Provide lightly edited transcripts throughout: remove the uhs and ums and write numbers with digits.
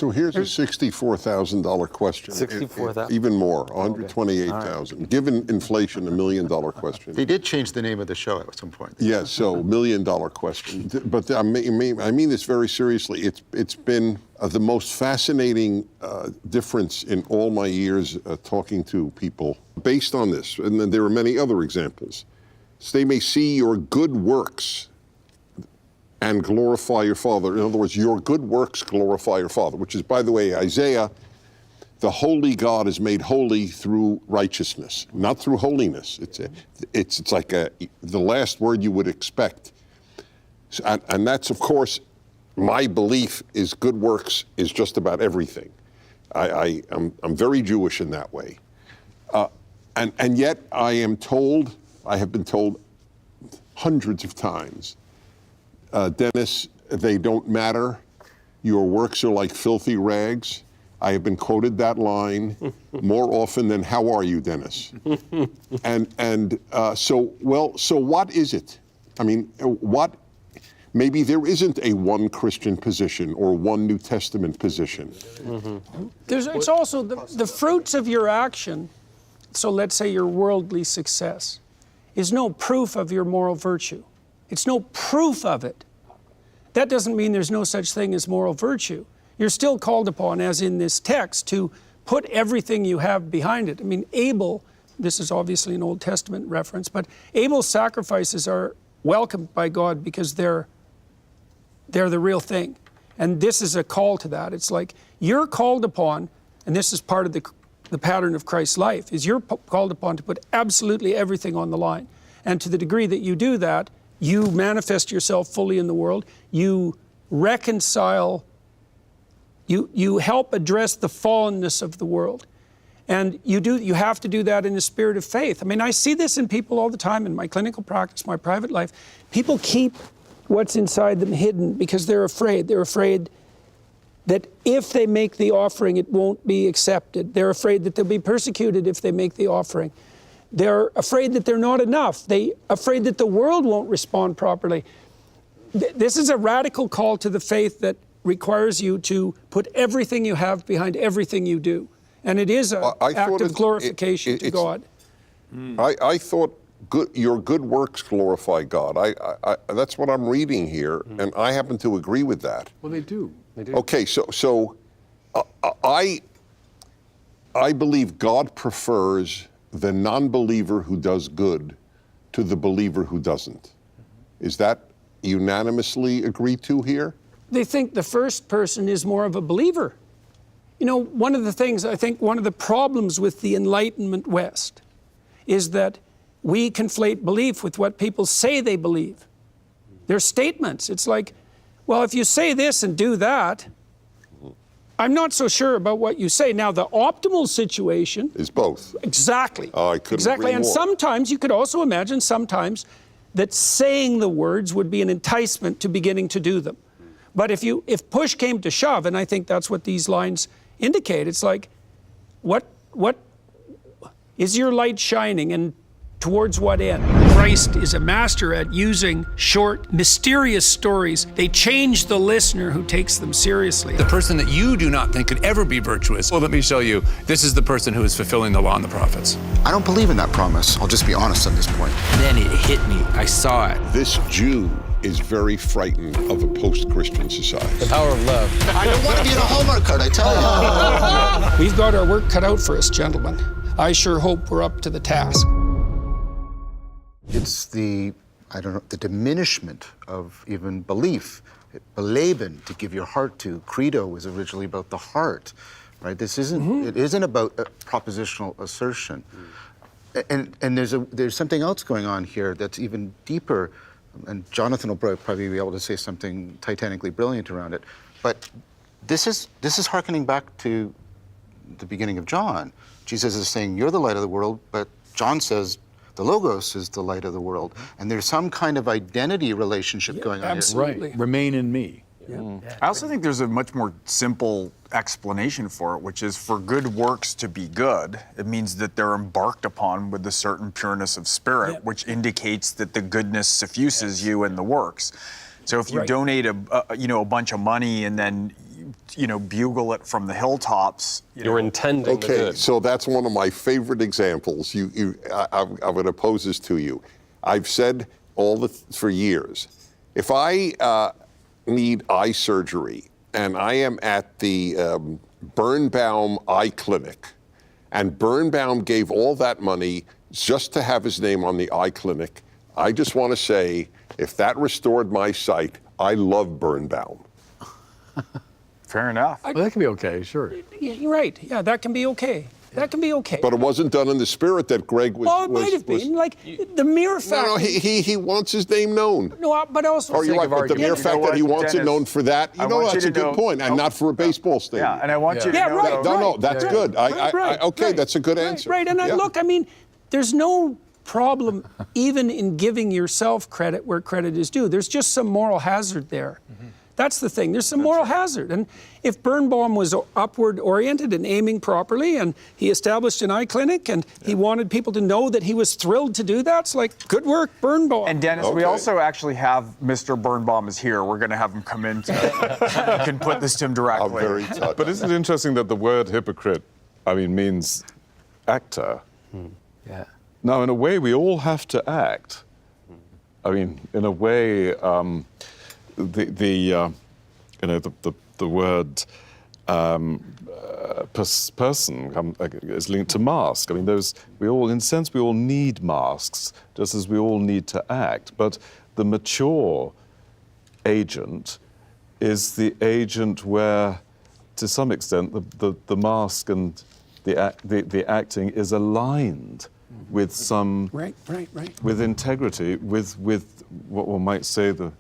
So here's a $64,000 question. 64,000. Even more, 128,000. Right. Given inflation, $1 million question. They did change the name of the show at some point. Yes, so $1 million question. But I mean this very seriously. It's been the most fascinating difference in all my years talking to people based on this. And then there are many other examples. So they may see your good works and glorify your Father. In other words, your good works glorify your Father, which is, by the way, Isaiah, the holy God is made holy through righteousness, not through holiness. It's like the last word you would expect. And that's, of course, my belief is good works is just about everything. I'm very Jewish in that way. And yet I have been told hundreds of times, Dennis, they don't matter. Your works are like filthy rags. I have been quoted that line more often than "How are you, Dennis?" So what is it? I mean, what? Maybe there isn't a one Christian position or one New Testament position. Mm-hmm. It's also the fruits of your action. So let's say your worldly success is no proof of your moral virtue. It's no proof of it. That doesn't mean there's no such thing as moral virtue. You're still called upon, as in this text, to put everything you have behind it. I mean, Abel, this is obviously an Old Testament reference, but Abel's sacrifices are welcomed by God because they're the real thing. And this is a call to that. It's like you're called upon, and this is part of the pattern of Christ's life, is you're called upon to put absolutely everything on the line. And to the degree that you do that, you manifest yourself fully in the world. You reconcile, you help address the fallenness of the world. And you have to do that in a spirit of faith. I mean, I see this in people all the time in my clinical practice, my private life. People keep what's inside them hidden because they're afraid. They're afraid that if they make the offering, it won't be accepted. They're afraid that they'll be persecuted if they make the offering. They're afraid that they're not enough. They're afraid that the world won't respond properly. This is a radical call to the faith that requires you to put everything you have behind everything you do. And it is an act of glorification to God. I thought your good works glorify God. That's what I'm reading here, and I happen to agree with that. Well, they do. They do. Okay, so I believe God prefers the non-believer who does good to the believer who doesn't. Is that unanimously agreed to here? They think the first person is more of a believer. You know, one of the things, I think one of the problems with the Enlightenment West is that we conflate belief with what people say they believe. They're statements. It's like, well, if you say this and do that, I'm not so sure about what you say. Now, the optimal situation is both. Exactly. Oh, I couldn't agree And more. sometimes you could also imagine sometimes that saying the words would be an enticement to beginning to do them. But if push came to shove, and I think that's what these lines indicate, it's like, what is your light shining, and towards what end? Christ is a master at using short, mysterious stories. They change the listener who takes them seriously. The person that you do not think could ever be virtuous, well, let me show you, this is the person who is fulfilling the law and the prophets. I don't believe in that promise. I'll just be honest on this point. Then it hit me. I saw it. This Jew is very frightened of a post-Christian society. The power of love. I don't want to be in a Hallmark card, I tell you. We've got our work cut out for us, gentlemen. I sure hope we're up to the task. It's the diminishment of even belief. Beleben, to give your heart to. Credo was originally about the heart, right? This isn't, it isn't about a propositional assertion. And there's something else going on here that's even deeper, and Jonathan will probably be able to say something titanically brilliant around it, but this is hearkening back to the beginning of John. Jesus is saying, you're the light of the world, but John says, the Logos is the light of the world. And there's some kind of identity relationship going on absolutely. Right. Remain in me. Yeah. I also think there's a much more simple explanation for it, which is for good works to be good, it means that they're embarked upon with a certain pureness of spirit, which indicates that the goodness suffuses you in the works. So if you donate a bunch of money and then bugle it from the hilltops. You're intending the Okay, good. so that's one of my favorite examples. I'm going to pose this to you. I've said for years, if I need eye surgery and I am at the Birnbaum Eye Clinic, and Birnbaum gave all that money just to have his name on the eye clinic, I just want to say, if that restored my sight, I love Birnbaum. Fair enough. Well, that can be okay, sure. Yeah, you're right. Yeah, that can be okay. That can be okay. But it wasn't done in the spirit that Greg was. Oh, it might have been. Like, the mere fact. No, he wants his name known. No, but also. Or you're right, but the mere fact that he wants it Dennis, known for that, I want that's you a to good know- point, and not for a baseball stadium. Yeah, and I want you to Yeah, know. right, though- No, that's good. Okay, that's a good answer. Right, and Yeah. look, I mean, there's no problem even in giving yourself credit where credit is due. There's just some moral hazard there. That's the thing. There's some moral hazard. And if Birnbaum was upward oriented and aiming properly, and he established an eye clinic, and he wanted people to know that he was thrilled to do that, it's like, good work, Birnbaum. And Dennis, we Okay. also actually have Mr. Birnbaum is here. We're going to have him come in. You can put this to him I'm directly. very touched. But isn't it interesting that the word hypocrite, means actor? Yeah. Now, in a way, we all have to act. In a way, the word person is linked to mask. We all, in a sense, we all need masks, just as we all need to act. But the mature agent is the agent where, to some extent, the mask and the acting is aligned with some Right. with integrity, with what one might say the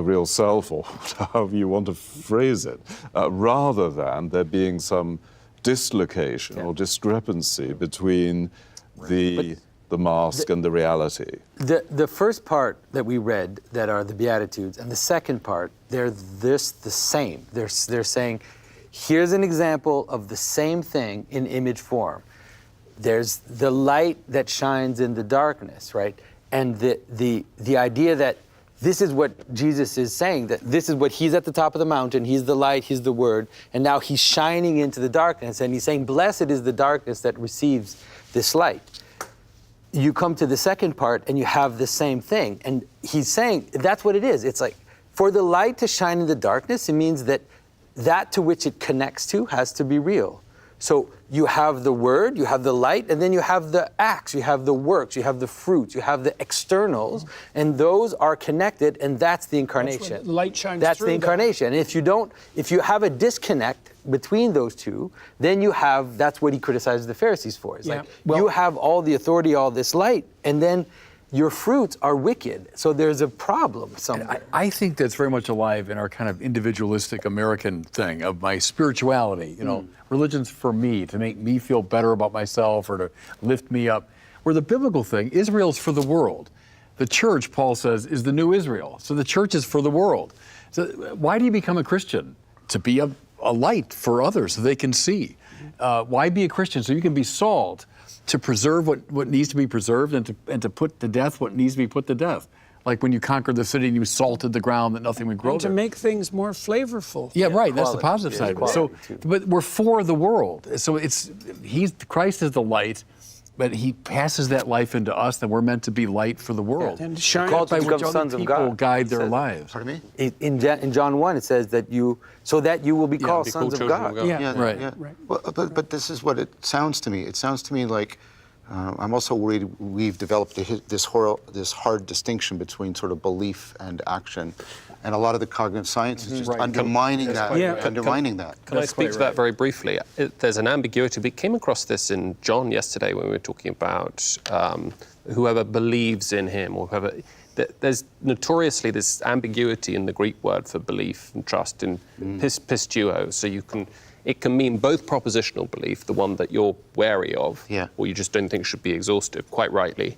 real self, or however you want to phrase it, rather than there being some dislocation or discrepancy between the mask and the reality. The first part that we read, that are the Beatitudes, and the second part, they're the same. They're saying, here's an example of the same thing in image form. There's the light that shines in the darkness, right? And the idea that this is what Jesus is saying, that this is what he's at the top of the mountain, he's the light, he's the word, and now he's shining into the darkness, and he's saying, blessed is the darkness that receives this light. You come to the second part and you have the same thing, and he's saying that's what it is. It's like, for the light to shine in the darkness, it means that to which it connects to has to be real. So you have the word, you have the light, and then you have the acts, you have the works, you have the fruits, you have the externals, and those are connected, and that's the incarnation. That's when the light shines That's through the that. incarnation. And if you have a disconnect between those two, then that's what he criticizes the Pharisees for. It's Yeah. like, you have all the authority, all this light, and then your fruits are wicked. So there's a problem somewhere. I think that's very much alive in our kind of individualistic American thing of my spirituality. Religion's for me, to make me feel better about myself or to lift me up. Where the biblical thing, Israel's for the world. The church, Paul says, is the new Israel. So the church is for the world. So why do you become a Christian? To be a light for others so they can see. Why be a Christian? So you can be salt, to preserve what needs to be preserved, and to put to death what needs to be put to death. Like when you conquered the city and you salted the ground that nothing would grow And to Mm-hmm. make things more flavorful. Yeah, right. That's the Quality. positive Yeah, side of it. So, quality, too. but we're for the world. So Christ is the light, but he passes that life into us, and we're meant to be light for the world. And shine. Called to By become which other sons of people God. guide their Says- lives. Pardon me? In John 1, it says that you will be called be sons of called God. children Yeah. Right. Right. Well, but this is what it sounds to me. It sounds to me like I'm also worried we've developed this hard distinction between sort of belief and action, and a lot of the cognitive science is just undermining that. Yeah. Undermining that. Can I speak to that very briefly? There's an ambiguity. We came across this in John yesterday when we were talking about whoever believes in him, or whoever. There's notoriously this ambiguity in the Greek word for belief and trust in pistuo. So it can mean both propositional belief, the one that you're wary of, Yeah. or you just don't think should be exhaustive, quite rightly.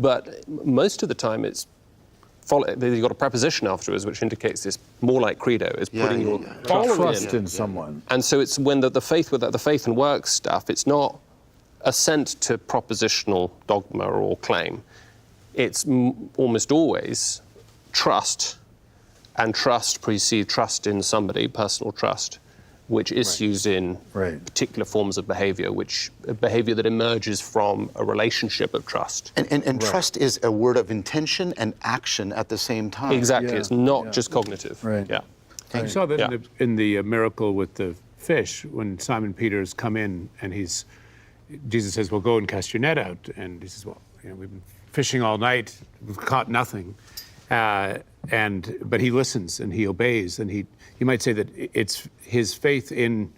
But most of the time you've got a preposition afterwards, which indicates this more like credo, is putting your following Trust in someone. And so it's when the faith and works stuff, it's not assent to propositional dogma or claim. It's almost always trust and trust precedes trust in somebody, personal trust, which issues in particular forms of behavior, which a behavior that emerges from a relationship of trust. And trust is a word of intention and action at the same time. Exactly, it's not just cognitive. Yeah. You saw that in the miracle with the fish, when Simon Peter's come in and Jesus says, well, go and cast your net out. And he says, well, we've been fishing all night, we've caught nothing. But he listens and he obeys, and you might say that it's his faith in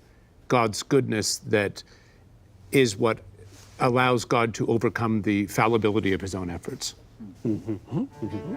God's goodness that is what allows God to overcome the fallibility of his own efforts. Mm-hmm. Mm-hmm.